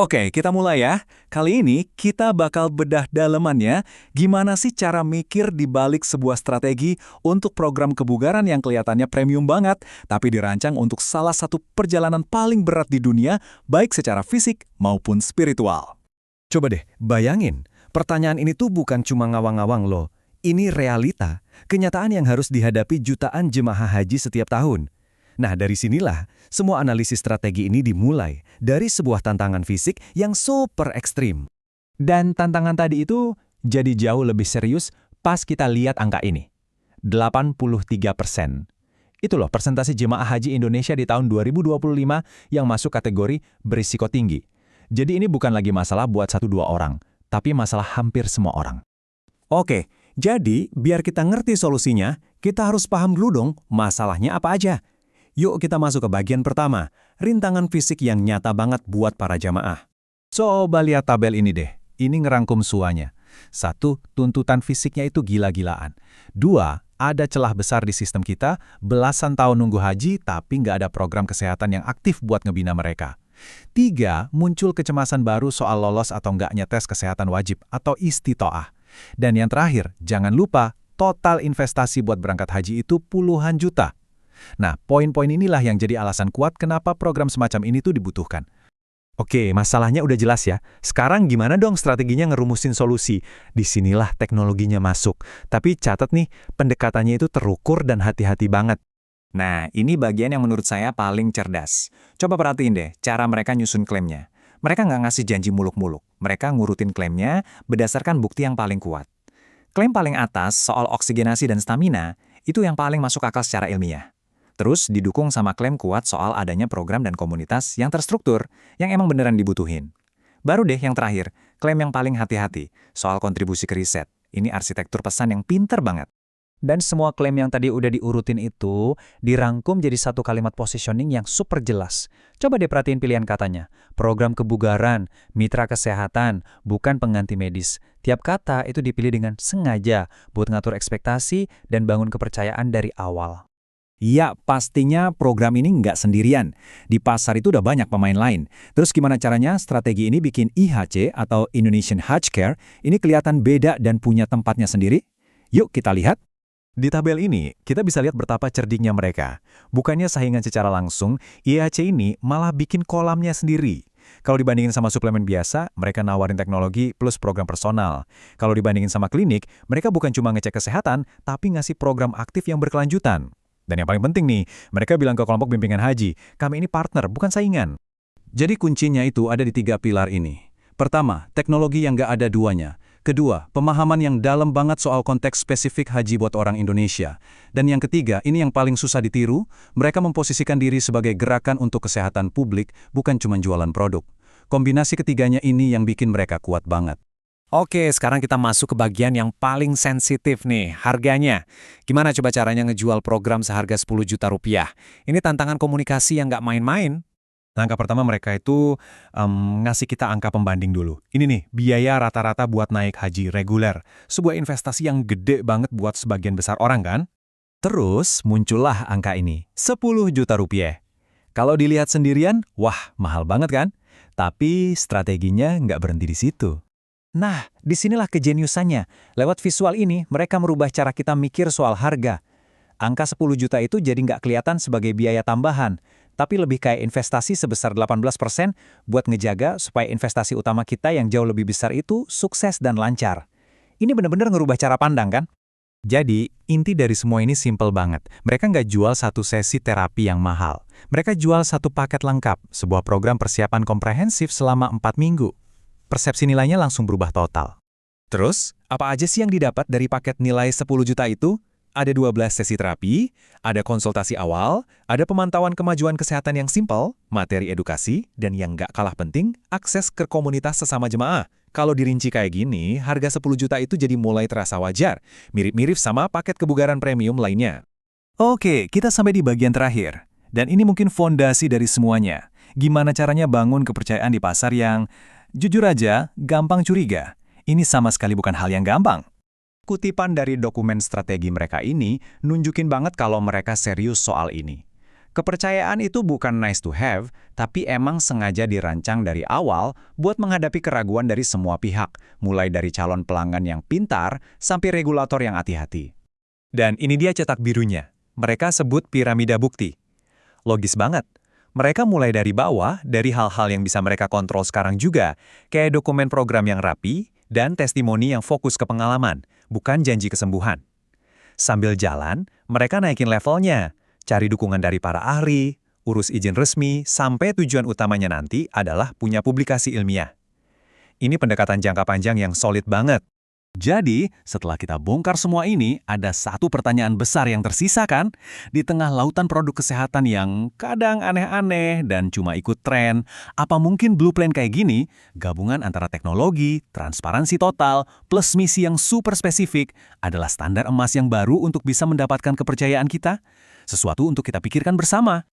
Oke, kita mulai ya. Kali ini kita bakal bedah dalemannya, gimana sih cara mikir di balik sebuah strategi untuk program kebugaran yang kelihatannya premium banget, tapi dirancang untuk salah satu perjalanan paling berat di dunia, baik secara fisik maupun spiritual. Coba deh, bayangin. Pertanyaan ini tuh bukan cuma ngawang-ngawang loh. Ini realita, kenyataan yang harus dihadapi jutaan jemaah haji setiap tahun. Nah, dari sinilah semua analisis strategi ini dimulai dari sebuah tantangan fisik yang super ekstrim. Dan tantangan tadi itu jadi jauh lebih serius pas kita lihat angka ini. 83%. Itu loh persentase jemaah haji Indonesia di tahun 2025 yang masuk kategori berisiko tinggi. Jadi ini bukan lagi masalah buat 1-2 orang, tapi masalah hampir semua orang. Oke, jadi biar kita ngerti solusinya, kita harus paham dulu dong masalahnya apa aja. Yuk kita masuk ke bagian pertama, rintangan fisik yang nyata banget buat para jamaah. Coba lihat tabel ini deh, ini ngerangkum semuanya. 1, tuntutan fisiknya itu gila-gilaan. 2, ada celah besar di sistem kita, belasan tahun nunggu haji tapi nggak ada program kesehatan yang aktif buat ngebina mereka. 3, muncul kecemasan baru soal lolos atau nggaknya tes kesehatan wajib atau istitoah. Dan yang terakhir, jangan lupa, total investasi buat berangkat haji itu puluhan juta. Nah, poin-poin inilah yang jadi alasan kuat kenapa program semacam ini tuh dibutuhkan. Oke, masalahnya udah jelas ya. Sekarang gimana dong strateginya ngerumusin solusi? Disinilah teknologinya masuk. Tapi catat nih, pendekatannya itu terukur dan hati-hati banget. Nah, ini bagian yang menurut saya paling cerdas. Coba perhatiin deh cara mereka nyusun klaimnya. Mereka nggak ngasih janji muluk-muluk. Mereka ngurutin klaimnya berdasarkan bukti yang paling kuat. Klaim paling atas soal oksigenasi dan stamina, itu yang paling masuk akal secara ilmiah. Terus didukung sama klaim kuat soal adanya program dan komunitas yang terstruktur, yang emang beneran dibutuhin. Baru deh yang terakhir, klaim yang paling hati-hati, soal kontribusi ke riset. Ini arsitektur pesan yang pinter banget. Dan semua klaim yang tadi udah diurutin itu dirangkum jadi satu kalimat positioning yang super jelas. Coba deh perhatiin pilihan katanya. Program kebugaran, mitra kesehatan, bukan pengganti medis. Tiap kata itu dipilih dengan sengaja buat ngatur ekspektasi dan bangun kepercayaan dari awal. Iya, pastinya program ini nggak sendirian. Di pasar itu udah banyak pemain lain. Terus gimana caranya strategi ini bikin IHC atau Indonesian Hajj Care ini kelihatan beda dan punya tempatnya sendiri? Yuk kita lihat. Di tabel ini, kita bisa lihat betapa cerdiknya mereka. Bukannya saingan secara langsung, IHC ini malah bikin kolamnya sendiri. Kalau dibandingin sama suplemen biasa, mereka nawarin teknologi plus program personal. Kalau dibandingin sama klinik, mereka bukan cuma ngecek kesehatan, tapi ngasih program aktif yang berkelanjutan. Dan yang paling penting nih, mereka bilang ke kelompok bimbingan haji, kami ini partner, bukan saingan. Jadi kuncinya itu ada di 3 pilar ini. Pertama, teknologi yang nggak ada duanya. Kedua, pemahaman yang dalam banget soal konteks spesifik haji buat orang Indonesia. Dan yang ketiga, ini yang paling susah ditiru, mereka memposisikan diri sebagai gerakan untuk kesehatan publik, bukan cuma jualan produk. Kombinasi ketiganya ini yang bikin mereka kuat banget. Oke, sekarang kita masuk ke bagian yang paling sensitif nih, harganya. Gimana coba caranya ngejual program seharga 10 juta rupiah? Ini tantangan komunikasi yang nggak main-main. Langkah pertama mereka itu ngasih kita angka pembanding dulu. Ini nih, biaya rata-rata buat naik haji reguler. Sebuah investasi yang gede banget buat sebagian besar orang kan? Terus muncullah angka ini, 10 juta rupiah. Kalau dilihat sendirian, wah mahal banget kan? Tapi strateginya nggak berhenti di situ. Nah, disinilah kejeniusannya. Lewat visual ini, mereka merubah cara kita mikir soal harga. Angka 10 juta itu jadi nggak kelihatan sebagai biaya tambahan, tapi lebih kayak investasi sebesar 18% buat ngejaga supaya investasi utama kita yang jauh lebih besar itu sukses dan lancar. Ini benar-benar ngerubah cara pandang kan? Jadi, inti dari semua ini simple banget. Mereka nggak jual satu sesi terapi yang mahal. Mereka jual satu paket lengkap, sebuah program persiapan komprehensif selama 4 minggu. Persepsi nilainya langsung berubah total. Terus, apa aja sih yang didapat dari paket nilai 10 juta itu? Ada 12 sesi terapi, ada konsultasi awal, ada pemantauan kemajuan kesehatan yang simpel, materi edukasi, dan yang nggak kalah penting, akses ke komunitas sesama jemaah. Kalau dirinci kayak gini, harga 10 juta itu jadi mulai terasa wajar, mirip-mirip sama paket kebugaran premium lainnya. Oke, kita sampai di bagian terakhir. Dan ini mungkin fondasi dari semuanya. Gimana caranya bangun kepercayaan di pasar yang, jujur aja, gampang curiga. Ini sama sekali bukan hal yang gampang. Kutipan dari dokumen strategi mereka ini nunjukin banget kalau mereka serius soal ini. Kepercayaan itu bukan nice to have, tapi emang sengaja dirancang dari awal buat menghadapi keraguan dari semua pihak, mulai dari calon pelanggan yang pintar sampai regulator yang hati-hati. Dan ini dia cetak birunya. Mereka sebut piramida bukti. Logis banget. Mereka mulai dari bawah, dari hal-hal yang bisa mereka kontrol sekarang juga, kayak dokumen program yang rapi dan testimoni yang fokus ke pengalaman, bukan janji kesembuhan. Sambil jalan, mereka naikin levelnya, cari dukungan dari para ahli, urus izin resmi, sampai tujuan utamanya nanti adalah punya publikasi ilmiah. Ini pendekatan jangka panjang yang solid banget. Jadi, setelah kita bongkar semua ini, ada satu pertanyaan besar yang tersisa kan? Di tengah lautan produk kesehatan yang kadang aneh-aneh dan cuma ikut tren, apa mungkin blueprint kayak gini, gabungan antara teknologi, transparansi total, plus misi yang super spesifik, adalah standar emas yang baru untuk bisa mendapatkan kepercayaan kita? Sesuatu untuk kita pikirkan bersama.